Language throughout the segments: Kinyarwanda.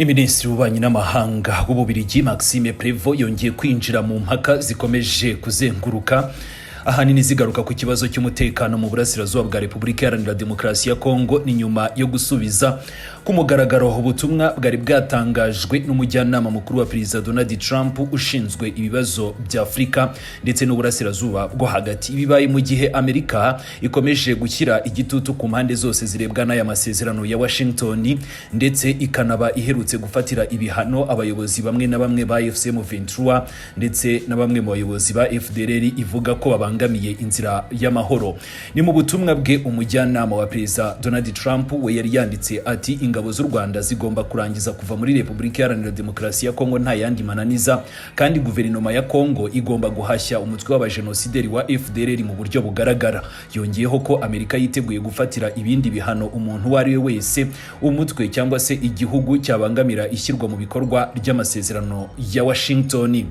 Minisitiri w'ububanyi n'amahanga w'Ububiligi Maxime Prévot yongeye kwinjira mu mpaka zikomeje kuzenguruka ahanini zigaruka ku kibazo cy'umutekano mu burasirazuba bwa Repubulika Iharanira Demokarasi ya Congo ni nyuma yo gusubiza ku mugaragaro ubutumwa bwari bwatangajwe n'umujyanama mukuru wa Perezida Donald Trump ushinzwe ibibazo bya Afurika ndetse n'uburasirazuba bwo hagati. Ibibaye mu gihe Amerika ikomeje gushyira igitutu ku mpande zose zirebwa n'aya masezerano ya Washington ndetse ikanaba iherutse gufatira ibihano abayobozi bamwe na bamwe ba M23 ndetse na bamwe mu bayobozi ba FDLR ivuga ko babangamiye inzira y'amahoro. Ni mu butumwa bwe umujyanama wa Perezida Donald Trump we yari yanditse ati ingabo z'u Rwanda zigomba kurangiza kuva muri Repubulika Iharanira Demokarasi ya Congo nta yandi mananiza, kandi guverinoma ya Congo igomba guhashya umutwe w'abajenosideri wa FDLR mu buryo bugaragara. Yongeyeho ko Amerika yiteguye gufatira ibindi bihano umuntu wari we wese umutwe cyangwa se igihugu cyabangamira ishyirwa mu bikorwa ry'amasezerano ya Washington.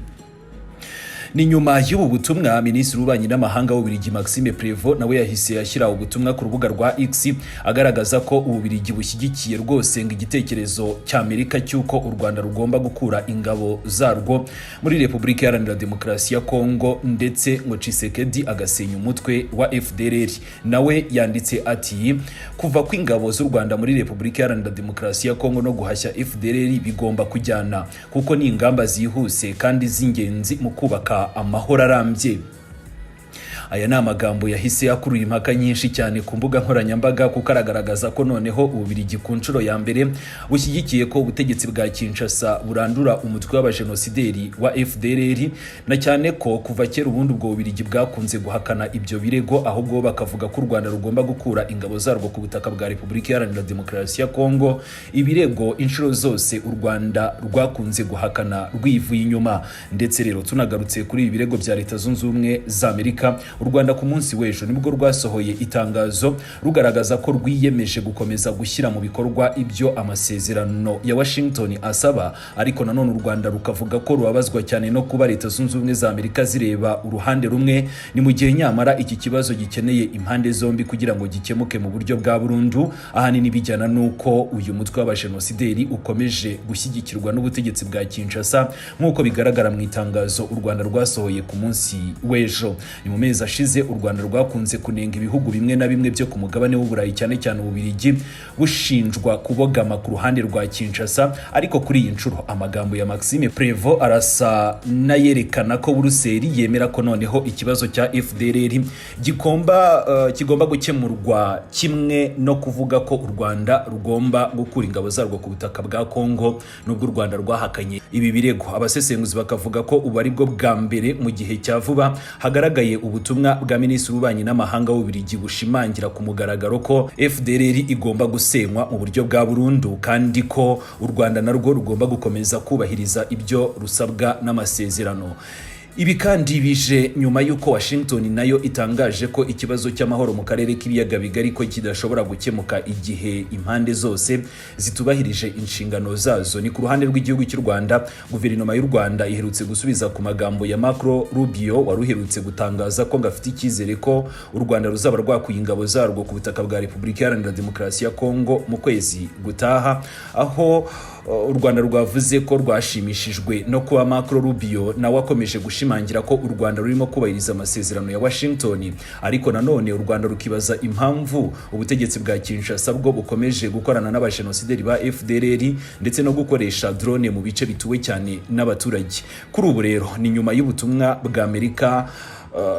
Ni nyuma y'ubu butumwa Minisitiri w'ububanyi n'amahanga w'Ububiligi Maxime Prévot nawe yahise yashyira ubutumwa ku rubuga rwa X agaragaza ko Ububiligi bushyigikiye rwose ngo igitekerezo cy'Amerika cy'uko u Rwanda rugomba gukura ingabo zarwo muri Repubulika Iharanira Demokarasi ya Congo ndetse ngo Tshisekedi agasenya umutwe wa FDLR. Nawe yanditse ati kuva kw'ingabo z'u Rwanda muri Repubulika Iharanira Demokarasi ya Congo no guhashya FDLR bigomba kujyana kuko ni ingamba zihuse kandi z'ingenzi mu kubaka amahoro arambye. Aya ni amagambo yahise akurura impaka nyinshi cyane ku mbuga nkoranyambaga kuko aragaragaza ko noneho Ububiligi ku nshuro ya mbere bushyigikiye ko ubutegetsi bwa Kinshasa burandura umutwe w'abajenosideri wa FDLR, na cyane ko kuva kera ubundi ubwo Ububiligi bwakunze guhakana ibyo birego, ahubwo bakavuga ko u Rwanda rugomba gukura ingabo zarwo ku butaka bwa Repubulika Iharanira Demokarasi ya Congo. Ibirego inshuro zose u Rwanda rwakunze guhakana rwivuye inyuma. Ndetse rero tunagarutse kuri ibi birego bya Leta Zunze Ubumwe za Amerika, u Rwanda ku munsi w'ejo nibwo rwasohoye itangazo rugaragaza ko rwiyemeje gukomeza gushyira mu bikorwa ibyo amasezerano ya Washington asaba, ariko nanone u Rwanda rukavuga ko rubabazwa cyane no kuba Leta Zunze Ubumwe za Amerika zireba uruhande rumwe, ni mu gihe nyamara iki kibazo gikeneye impande zombi kugira ngo gikemuke mu buryo bwa burundu. Ahanini bijyana nuko uyu mutwe w'abajenosideri ukomeje gushyigikirwa n'ubutegetsi bwa Kinshasa nk'uko bigaragara mu itangazo u Rwanda rwasohoye ku munsi w'ejo. Ni mu mezi ashize u Rwanda rwakunze kunenga ibihugu bimwe na bimwe byo ku mugabane w'Uburayi cyane cyane Ububiligi bushinjwa kubogama ku ruhande rwa Kinshasa, ariko kuri iyi nshuro amagambo ya Maxime Prévot arasa nayerekana ko Buruseli yemera ko noneho ikibazo cya FDLR kigomba gukemurwa, kimwe no kuvuga ko u Rwanda rugomba gukura ingabo zarwo ku butaka bwa Congo nubwo u Rwanda rwahakanye ibi birego. Abasesenguzi bakavuga ko ubu ari bwo bwa mbere mu gihe cya vuba hagaragaye ubutumwa bwa Minisitiri w'ububanyi n'amahanga w'Ububiligi bushimangira ku mugaragaro ko FDLR igomba gusenywa mu buryo bwa burundu, kandi ko u Rwanda narwo rugomba gukomeza kubahiriza ibyo rusabwa n'amasezerano. Ibi kandi bije nyuma y'uko Washington nayo itangaje ko ikibazo cy'amahoro mu karere k'ibiyaga bigari ko kidashobora gukemuka igihe impande zose zitubahirije inshingano zazo. Ni ku ruhande rw'igihugu cy'u Rwanda, guverinoma y'u Rwanda iherutse gusubiza ku magambo ya Marco Rubio waruherutse gutangaza ko ngafite icyizere ko u Rwanda ruzaba rwakuye ingabo zarwo ku butaka bwa Repubulika Iharanira Demokarasi ya Congo mu kwezi gutaha, aho u Rwanda rwavuze ko rwashimishijwe no kuba Marco Rubio nawe akomeje gushimangira ko u Rwanda rurimo kubahiriza amasezerano ya Washington, ariko nanone u Rwanda rukibaza impamvu ubutegetsi bwa Kinshasa bwo bukomeje gukorana n'abajenosideri ba FDLR ndetse no gukoresha drone mu bice bituwe cyane n'abaturage. Kuri ubu rero ni nyuma y'ubutumwa bwa Amerika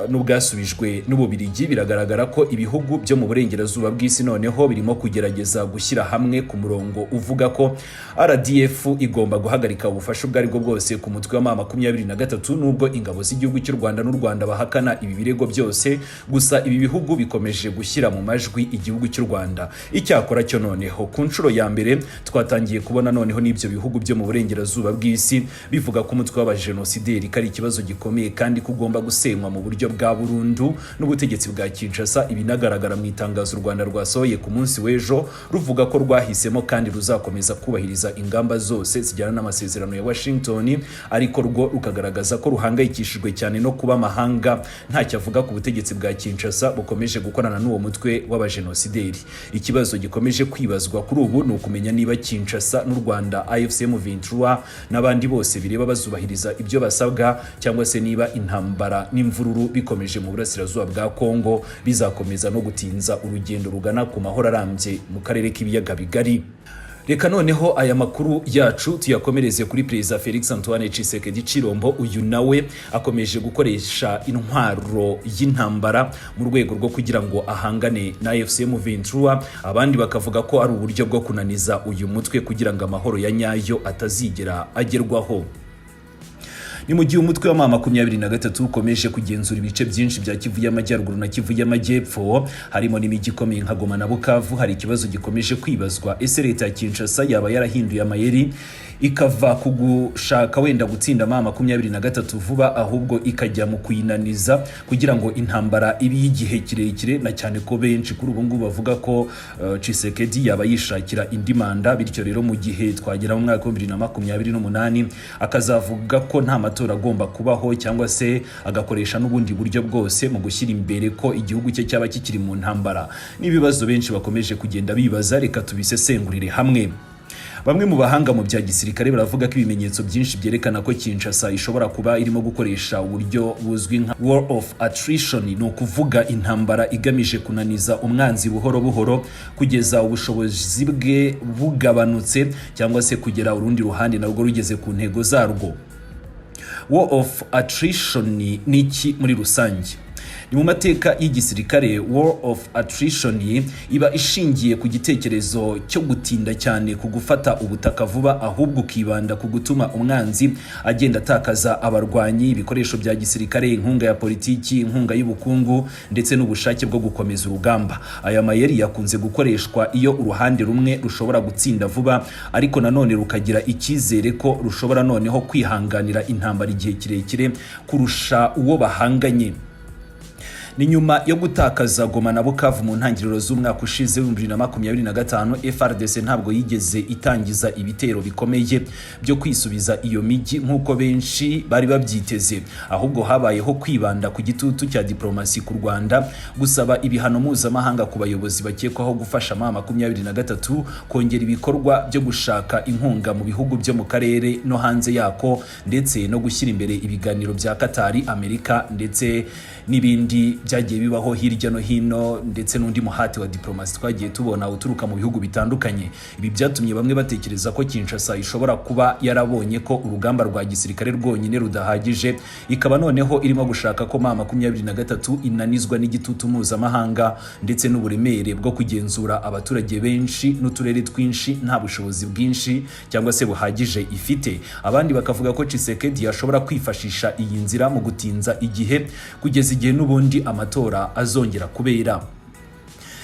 n'ubwasubijwe n'Ububiligi, biragaragara ko ibihugu byo mu burengerazuba bw'isi noneho birimo kugerageza gushyira hamwe ku murongo uvuga ko RDF igomba guhagarika ubufasha ubwo aribwo bwose ku mutwe wa M23, nubwo ingabo z'igihugu cy'u Rwanda n'u Rwanda bahakana ibi birego byose. Gusa ibi bihugu bikomeje gushyira mu majwi igihugu cy'u Rwanda. Icyakora cyo noneho ku nshuro ya mbere twatangiye kubona noneho n'ibyo bihugu byo mu burengerazuba bw'isi bivuga ko umutwe w'abajenosideri kari ikibazo gikomeye kandi kugomba gusenywa mu mu buryo bwa burundu n'ubutegetsi bwa Kinshasa. Ibinagaragara mu itangazo u Rwanda rwasohoye ku munsi w'ejo ruvuga ko rwahisemo kandi ruzakomeza kubahiriza ingamba zose zijyana n'amasezerano ya Washington, ariko rwo rukagaragaza ko ruhangayikishijwe cyane no kuba amahanga ntacyo avuga ku butegetsi bwa Kinshasa bukomeje gukorana n'uwo mutwe w'abajenosideri. Ikibazo gikomeje kwibazwa kuri ubu ni ukumenya niba Kinshasa n'u Rwanda, AFC M23 n'abandi bose bireba bazubahiriza ibyo basabwa, cyangwa se niba intambara n'imvururu bikomeje mu burasirazuba bwa Congo bizakomeza no gutinza urugendo rugana ku mahoro arambye mu karere k'ibiyaga bigari. Reka noneho aya makuru yacu tuyakomereze kuri Perezida Felix Antoine Tshisekedi Chilombo. Uyu nawe akomeje gukoresha intwaro y'intambara mu rwego rwo kugira ngo ahangane na AFC M23, abandi bakavuga ko ari uburyo bwo kunaniza uyu mutwe kugira ngo amahoro ya nyayo atazigera agerwaho. Ni mu gihe umutwe wa M23 ukomeje kugenzura ibice byinshi bya Kivu y'Amajyaruguru na Kivu y'Amajyepfo, harimo n'imijyi ikomeye nka Goma na Bukavu. Hari ikibazo gikomeje kwibazwa, ese leta ya Kinshasa yaba yarahinduye amayeri ikava kugushaka wenda gutsinda M23 vuba, ahubwo ikajya mu kuyinaniza kugira ngo intambara ibi y'igihe kirekire, na cyane ko benshi kuri ubu ngubu bavuga ko Tshisekedi yaba yishakira indi manda, bityo rero mu gihe twagera mu mwaka wa 2028 akazavuga ko nta matora agomba kubaho, cyangwa se agakoresha n'ubundi buryo bwose mu gushyira imbere ko igihugu cye cyaba kikiri mu ntambara. N'ibibazo benshi bakomeje kugenda bibaza, reka tubisesengurire hamwe. Bamwe mu bahanga mu bya gisirikare baravuga ko ibimenyetso byinshi byerekana ko Kinshasa ishobora kuba irimo gukoresha uburyo buzwi nka war of attrition, ni ukuvuga intambara igamije kunaniza umwanzi buhoro buhoro kugeza ubushobozi bwe bugabanutse, cyangwa se kugera urundi ruhande narwo rugeze ku ntego zarwo. War of attrition ni iki muri rusange? Ni mu mateka y'igisirikare, war of attrition iba ishingiye ku gitekerezo cyo gutinda cyane ku gufata ubutaka vuba, ahubwo ukibanda ku gutuma umwanzi agenda atakaza abarwanyi, ibikoresho bya gisirikare, inkunga ya politiki, inkunga y'ubukungu ndetse n'ubushake bwo gukomeza urugamba. Aya mayeri yakunze gukoreshwa iyo uruhande rumwe rushobora gutsinda vuba, ariko nanone rukagira icyizere ko rushobora noneho kwihanganira intambara igihe kirekire kurusha uwo bahanganye. Ni nyuma yo gutakaza Goma na Bukavu mu ntangiriro z'umwaka ushize 2025, FARDC ntabwo yigeze itangiza ibitero bikomeye byo kwisubiza iyo miji nk'uko benshi bari babyiteze, ahubwo habayeho kwibanda ku gitutu cya diplomasi ku Rwanda, gusaba ibihano mpuzamahanga ku bayobozi bakekwaho gufasha M23 kongera ibikorwa byo gushaka inkunga mu bihugu byo mu karere no hanze yako, ndetse no gushyira imbere ibiganiro bya Katari, Amerika ndetse n'ibindi byagiye bibaho hirya no hino, ndetse n'undi muhati wa diplomasi twagiye tubona uturuka mu bihugu bitandukanye. Ibi byatumye bamwe batekereza ko Kinshasa ishobora kuba yarabonye ko urugamba rwa gisirikare rwonyine rudahagije, ikaba noneho irimo gushaka ko M23 inanizwa n'igitutu mpuzamahanga ndetse n'uburemere bwo kugenzura abaturage benshi n'uturere twinshi nta bushobozi bwinshi cyangwa se buhagije ifite. Abandi bakavuga ko Tshisekedi yashobora kwifashisha iyi nzira mu gutinza igihe kugeza igihe n'ubundi amatora azongera kubera.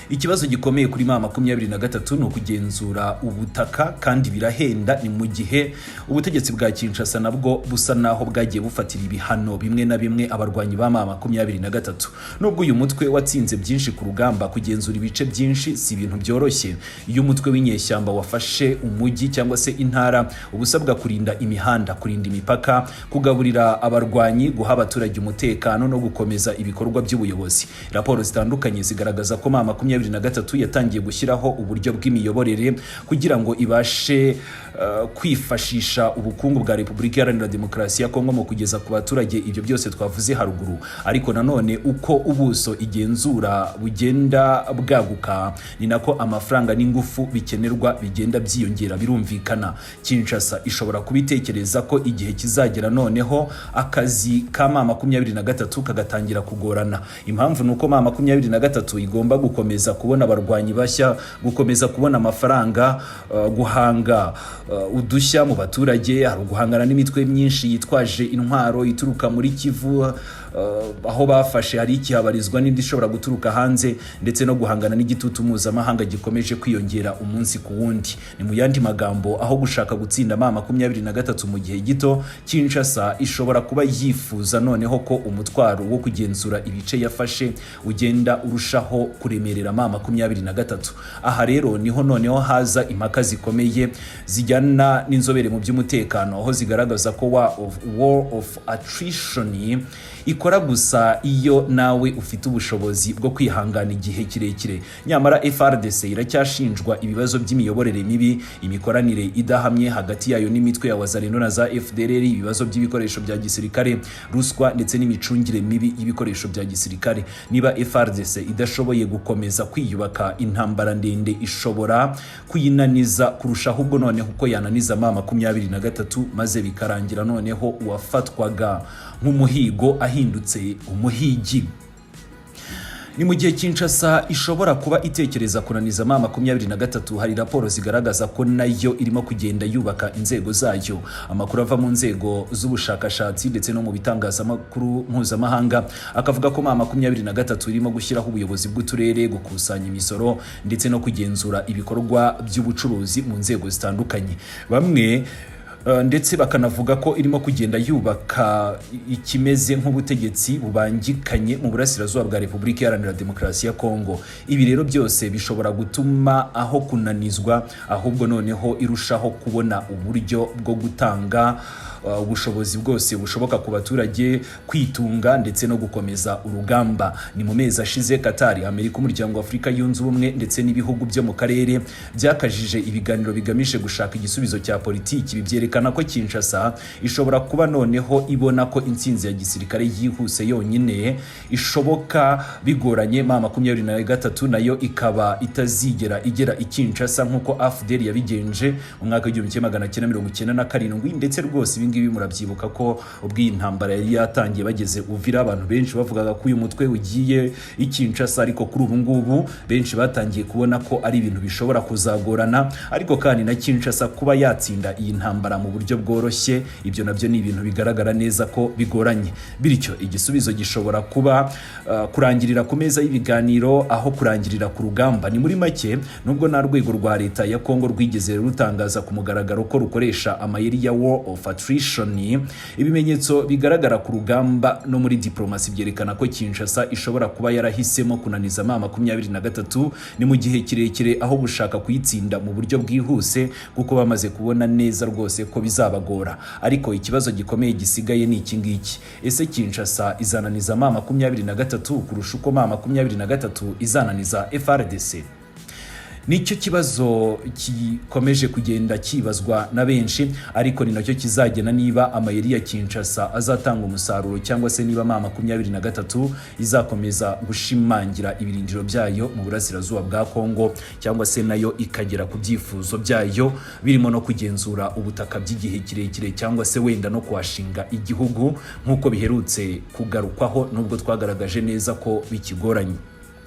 Ikibazo gikomeye kuri M23 ni ukugenzura ubutaka, kandi birahenda. Ni mu gihe ubutegetsi bwa Kinshasa nabwo busa naho bwagiye bufatira ibihano bimwe na bimwe abarwanyi ba M23. Nubwo uyu mutwe watsinze byinshi ku rugamba, kugenzura ibice byinshi si ibintu byoroshye. Iyo umutwe w'inyeshyamba wafashe umujyi cyangwa se intara, ubusabwa kurinda imihanda, kurinda imipaka, kugaburira abarwanyi, guha abaturage umutekano no gukomeza ibikorwa by'ubuyobozi. Raporo zitandukanye zigaragaza ko M23 yatangiye gushyiraho uburyo bw'imiyoborere kugira ngo ibashe kwifashisha ubukungu bwa Repubulika Iharanira Demokarasi ya Kongo mu kugeza ku baturage ibyo byose twavuze haruguru. Ariko nanone uko ubuso igenzura bugenda bwaguka, ni nako amafaranga n'ingufu bikenerwa bigenda byiyongera. Birumvikana Kinshasa ishobora kubitekereza ko igihe kizagera noneho akazi ka M23 kagatangira kugorana. Impamvu nuko M23 igomba gukomeza kubona abarwanyi bashya, gukomeza kubona amafaranga, guhanga udushya mu baturage, hari guhangana n'imitwe myinshi yitwaje intwaro ituruka muri Kivu aho bafashe hari ikihabarizwa n'indi ishobora guturuka hanze ndetse no guhangana n'igitutu mpuzamahanga gikomeje kwiyongera umunsi ku wundi. Ni mu yandi magambo aho gushaka gutsinda M23 mu gihe gito, Kinshasa ishobora kuba yifuza noneho ko umutwaro wo kugenzura ibice yafashe ugenda urushaho kuremerera M23. Aha rero niho noneho haza impaka zikomeye zijyana n'inzobere mu by'umutekano, aho zigaragaza ko war of attrition ikora gusa iyo nawe ufite ubushobozi bwo kwihangana igihe kirekire. Nyamara FARDC iracyashinjwa ibibazo by'imiyoborere mibi, imikoranire idahamye hagati yayo n'imitwe ya wazalendo na za FDLR, ibibazo by'ibikoresho bya gisirikare, ruswa ndetse n'imicungire mibi y'ibikoresho bya gisirikare. Niba FARDC idashoboye gukomeza kwiyubaka, intambara ndende ishobora kuyinaniza kurushaho, ubwo noneho uko yananiza M23 maze bikarangira noneho uwafatwaga nk'umuhigo ahindutse umuhigi. Ni mu gihe Kinshasa ishobora kuba itekereza kunaniza M23, hari raporo zigaragaza ko nayo irimo kugenda yubaka inzego zayo. Amakuru ava mu nzego z'ubushakashatsi ndetse no mu bitangazamakuru mpuzamahanga akavuga ko M23 irimo gushyiraho ubuyobozi bw'uturere, gukusanya imisoro ndetse no kugenzura ibikorwa by'ubucuruzi mu nzego zitandukanye. Bamwe ndetse bakanavuga ko irimo kugenda yubaka ikimeze nk'ubutegetsi bubangikanye mu burasirazuba bwa Repubulika Iharanira Demokarasi ya Congo. Ibi rero byose bishobora gutuma aho kunanizwa ahubwo noneho irushaho kubona uburyo bwo gutanga ubushobozi bwose bushoboka ku baturage kwitunga ndetse no gukomeza urugamba. Ni mu mezi ashize Qatar, Amerika, umuryango wa Afurika yunze ubumwe ndetse n'ibihugu byo mu karere byakajije ibiganiro bigamije gushaka igisubizo cya politiki. Byerekana ko Kinshasa ishobora kuba noneho ibona ko intsinzi ya gisirikare yihuse yonyine ishoboka bigoranye. M23 nayo ikaba itazigera igera i Kinshasa nk'uko AFDL yabigenje mu mwaka w'1997 ndetse rwose ibi murabyibuka ko ubwiye intambara yari yatangiye bageze Uvira, abantu benshi bavugaga ko uyu mutwe ugiye i Kinshasa, ariko kuri ubu ngubu benshi batangiye kubona ko ari ibintu bishobora kuzagorana, ariko kandi na Kinshasa kuba yatsinda iyi ntambara mu buryo bworoshye, ibyo nabyo ni ibintu bigaragara neza ko bigoranye. Bityo igisubizo gishobora kuba kurangirira ku meza y'ibiganiro aho kurangirira ku rugamba. Ni muri make, nubwo na rwego rwa leta ya Congo rwigeze rutangaza ku mugaragaro ko rukoresha amayeri ya war of attrition, ibimenyetso bigaragara ku rugamba no muri diplomasi byerekana ko Kinshasa ishobora kuba yarahisemo kunaniza M23 ni mu gihe kirekire aho gushaka kuyitsinda mu buryo bwihuse, kuko bamaze kubona neza rwose ko bizabagora. Ariko ikibazo gikomeye gisigaye ni iki ngiki: ese Kinshasa izananiza M23 kurusha uko M23 izananiza FARDC? Nicyo kibazo gikomeje kugenda kibazwa na benshi, ariko ni nacyo kizagena niba amayeri ya Kinshasa azatanga umusaruro cyangwa se niba M23 izakomeza gushimangira ibirindiro byayo mu burasirazuba bwa Congo, cyangwa se nayo ikagera ku byifuzo byayo birimo no kugenzura ubutaka by'igihe kirekire, cyangwa se wenda no kwashinga igihugu nk'uko biherutse kugarukwaho, nubwo twagaragaje neza ko bikigoranye.